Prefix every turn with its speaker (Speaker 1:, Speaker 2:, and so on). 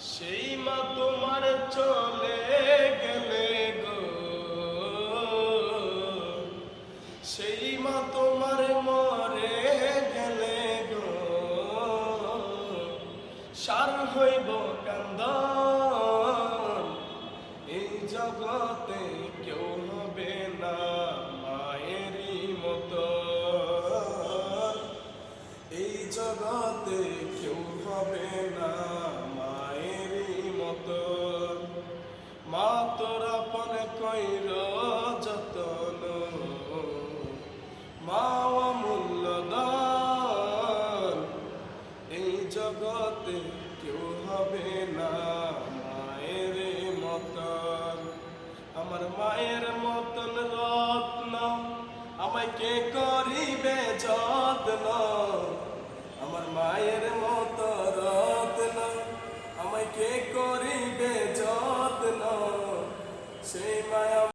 Speaker 1: সেই মা তোমার চলে গেলে গো, সেই মা তোমার মরে গেলে গো, সার হইব কান্দন। এই জগতে কেউ হবে না মায়েরই মতো, এই জগতে কেউ হবে না মায়েরই মতো। মা তোর আপন কইর যতন, মা অমূল্য দান। এই জগতে কেউ হবে না মায়ের মতন। আমার মায়ের মতন রত্ন আমায় কে করিবে যত্ন, আমার মায়ের মত রত্ন আমায় কে করিবে যত্ন। সেই মায়া